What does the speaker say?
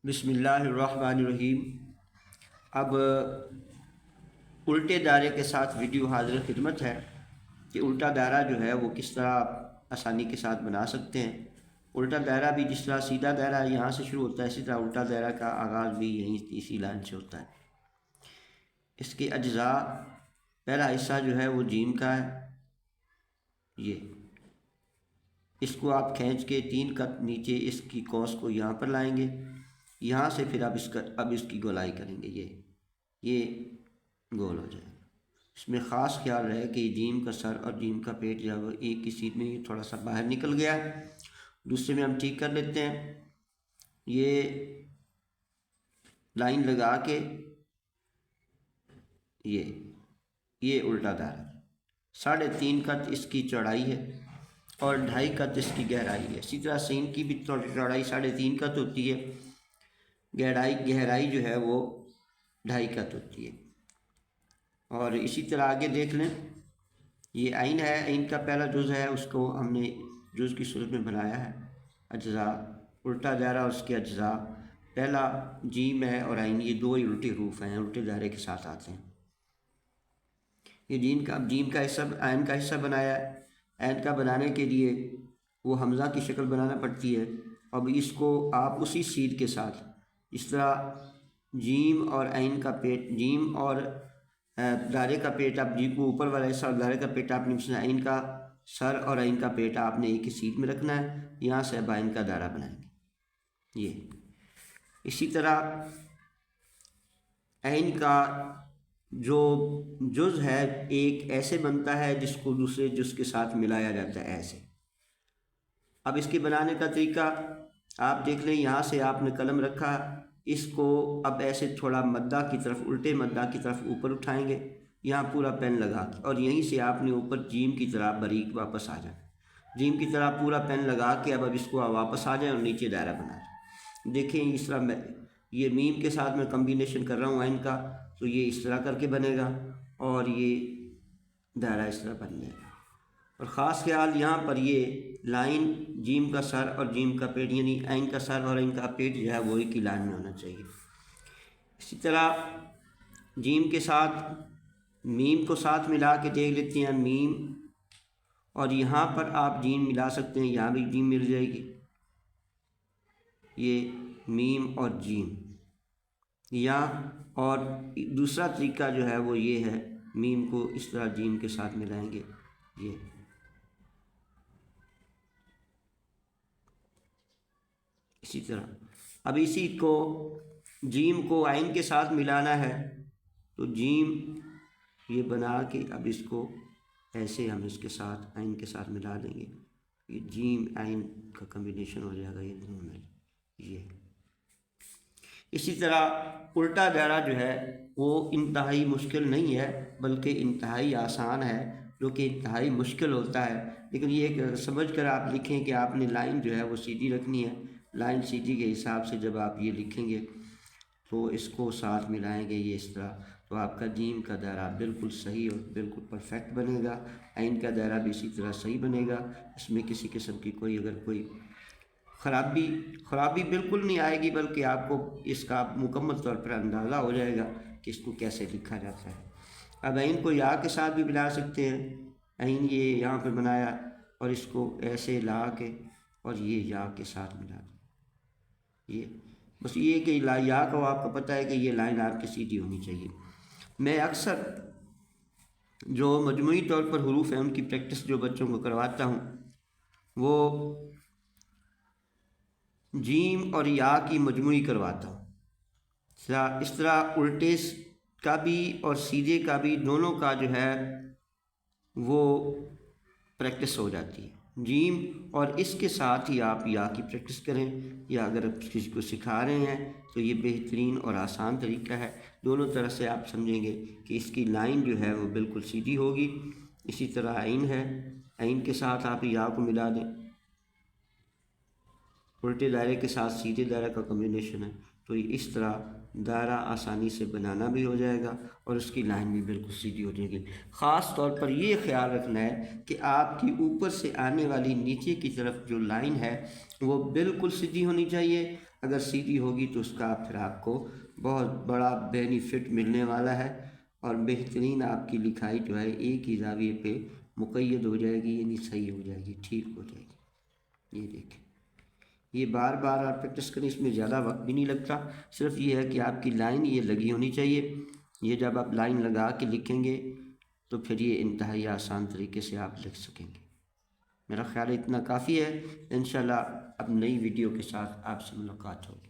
بسم اللہ الرحمن الرحیم۔ اب الٹے دائرے کے ساتھ ویڈیو حاضر خدمت ہے کہ الٹا دائرہ جو ہے وہ کس طرح آپ آسانی کے ساتھ بنا سکتے ہیں۔ الٹا دائرہ بھی جس طرح سیدھا دائرہ یہاں سے شروع ہوتا ہے، اسی طرح الٹا دائرہ کا آغاز بھی یہیں اسی لائن سے ہوتا ہے۔ اس کے اجزاء، پہلا حصہ جو ہے وہ جیم کا ہے، یہ اس کو آپ کھینچ کے 3 قط نیچے اس کی قوس کو یہاں پر لائیں گے، یہاں سے پھر اب اس کی گولائی کریں گے، یہ گول ہو جائے گا۔ اس میں خاص خیال رہے کہ جیم کا سر اور جیم کا پیٹ جو ہے وہ ایک کی سیدھ میں تھوڑا سا باہر نکل گیا ہے، دوسرے میں ہم ٹھیک کر لیتے ہیں۔ یہ لائن لگا کے یہ الٹا دائرہ 3.5 قط اس کی چوڑائی ہے اور 2.5 قط اس کی گہرائی ہے۔ اسی طرح سین کی بھی چوڑائی 3.5 قط ہوتی ہے، گہرائی جو ہے وہ 2.5 قط ہوتی ہے۔ اور اسی طرح آگے دیکھ لیں، یہ عین ہے، عین کا پہلا جز ہے، اس کو ہم نے جز کی صورت میں بنایا ہے۔ اجزاء، الٹا دائرہ اور اس کے اجزاء، پہلا جیم ہے اور عین، یہ 2 ہی الٹے حروف ہیں، الٹے دائرے کے ساتھ آتے ہیں۔ یہ جیم کا حصہ، عین کا حصہ بنایا ہے۔ عین کا بنانے کے لیے وہ حمزہ کی شکل بنانا پڑتی ہے۔ اب اس کو آپ اسی سیدھ کے ساتھ اس طرح جیم اور عین کا پیٹ، جیم اور دائرے کا پیٹ، آپ جیم کو اوپر والا حصہ اور دائرے کا پیٹ آپ نے عین کا سر اور عین کا پیٹ آپ نے ایک ہی سیدھ میں رکھنا ہے، یہاں سے اب عین کا دائرہ بنائیں گے۔ یہ اسی طرح عین کا جو جز ہے ایک ایسے بنتا ہے جس کو دوسرے جز کے ساتھ ملایا جاتا ہے، ایسے۔ اب اس کے بنانے کا طریقہ آپ دیکھ لیں، یہاں سے آپ نے قلم رکھا، اس کو اب ایسے تھوڑا مدہ کی طرف، الٹے مدہ کی طرف اوپر اٹھائیں گے، یہاں پورا پین لگا کے، اور یہیں سے آپ نے اوپر جیم کی طرح باریک واپس آ جائیں، جیم کی طرح پورا پین لگا کے اب اس کو واپس آ جائیں اور نیچے دائرہ بنا دیں۔ دیکھیں اس طرح یہ میم کے ساتھ میں کمبینیشن کر رہا ہوں عین کا، تو یہ اس طرح کر کے بنے گا اور یہ دائرہ اس طرح بن جائے گا۔ اور خاص خیال یہاں پر یہ لائن جیم کا سر اور جیم کا پیٹ، یعنی عین کا سر اور عین کا پیٹ جو ہے وہ ایک ہی لائن میں ہونا چاہیے۔ اسی طرح جیم کے ساتھ میم کو ساتھ ملا کے دیکھ لیتے ہیں، میم، اور یہاں پر آپ جیم ملا سکتے ہیں، یہاں بھی جیم مل جائے گی، یہ میم اور جیم یہاں۔ اور دوسرا طریقہ جو ہے وہ یہ ہے، میم کو اس طرح جیم کے ساتھ ملائیں گے، یہ اسی طرح۔ اب اسی کو جیم کو عین کے ساتھ ملانا ہے، تو جیم یہ بنا کے اب اس کو ایسے ہم اس کے ساتھ عین کے ساتھ ملا دیں گے، یہ جیم عین کا کمبینیشن ہو جائے گا، یہ دونوں میں یہ۔ اسی طرح الٹا دائرہ جو ہے وہ انتہائی مشکل نہیں ہے، بلکہ انتہائی آسان ہے، جو کہ انتہائی مشکل ہوتا ہے، لیکن یہ سمجھ کر آپ لکھیں کہ آپ نے لائن جو ہے وہ سیدھی رکھنی ہے۔ لائن سیدھی کے حساب سے جب آپ یہ لکھیں گے تو اس کو ساتھ ملائیں گے، یہ اس طرح، تو آپ کا جیم کا دائرہ بالکل صحیح اور بالکل پرفیکٹ بنے گا۔ عین کا دائرہ بھی اسی طرح صحیح بنے گا، اس میں کسی قسم کی اگر کوئی خرابی بالکل نہیں آئے گی، بلکہ آپ کو اس کا مکمل طور پر اندازہ ہو جائے گا کہ اس کو کیسے لکھا جاتا ہے۔ اب عین کو یا کے ساتھ بھی ملا سکتے ہیں، عین یہ یہاں پہ بنایا اور اس کو ایسے لا کے اور یہ یا کے ساتھ ملا دیں، یہ بس یہ کہ یا کو آپ کو پتہ ہے کہ یہ لائن آپ کی سیدھی ہونی چاہیے۔ میں اکثر جو مجموعی طور پر حروف ہیں ان کی پریکٹس جو بچوں کو کرواتا ہوں، وہ جیم اور یا کی مجموعی کرواتا ہوں، اس طرح الٹے کا بھی اور سیدھے کا بھی، دونوں کا جو ہے وہ پریکٹس ہو جاتی ہے۔ جیم اور اس کے ساتھ ہی آپ یا کی پریکٹس کریں، یا اگر کسی کو سکھا رہے ہیں تو یہ بہترین اور آسان طریقہ ہے، دونوں طرح سے آپ سمجھیں گے کہ اس کی لائن جو ہے وہ بالکل سیدھی ہوگی۔ اسی طرح عین ہے، عین کے ساتھ آپ یا کو ملا دیں، الٹے دائرے کے ساتھ سیدھے دائرہ کا کمبینیشن ہے، تو اس طرح دائرہ آسانی سے بنانا بھی ہو جائے گا اور اس کی لائن بھی بالکل سیدھی ہو جائے گی۔ خاص طور پر یہ خیال رکھنا ہے کہ آپ کی اوپر سے آنے والی نیچے کی طرف جو لائن ہے وہ بالکل سیدھی ہونی چاہیے، اگر سیدھی ہوگی تو اس کا پھر آپ کو بہت بڑا بینیفٹ ملنے والا ہے، اور بہترین آپ کی لکھائی جو ہے ایک ہی زاویے پہ مقید ہو جائے گی، یعنی صحیح ہو جائے گی، ٹھیک ہو جائے گی۔ یہ دیکھیں، یہ بار بار آپ پریکٹس کریں، اس میں زیادہ وقت بھی نہیں لگتا، صرف یہ ہے کہ آپ کی لائن یہ لگی ہونی چاہیے۔ یہ جب آپ لائن لگا کے لکھیں گے تو پھر یہ انتہائی آسان طریقے سے آپ لکھ سکیں گے۔ میرا خیال ہے اتنا کافی ہے، انشاءاللہ اب نئی ویڈیو کے ساتھ آپ سے ملاقات ہوگی۔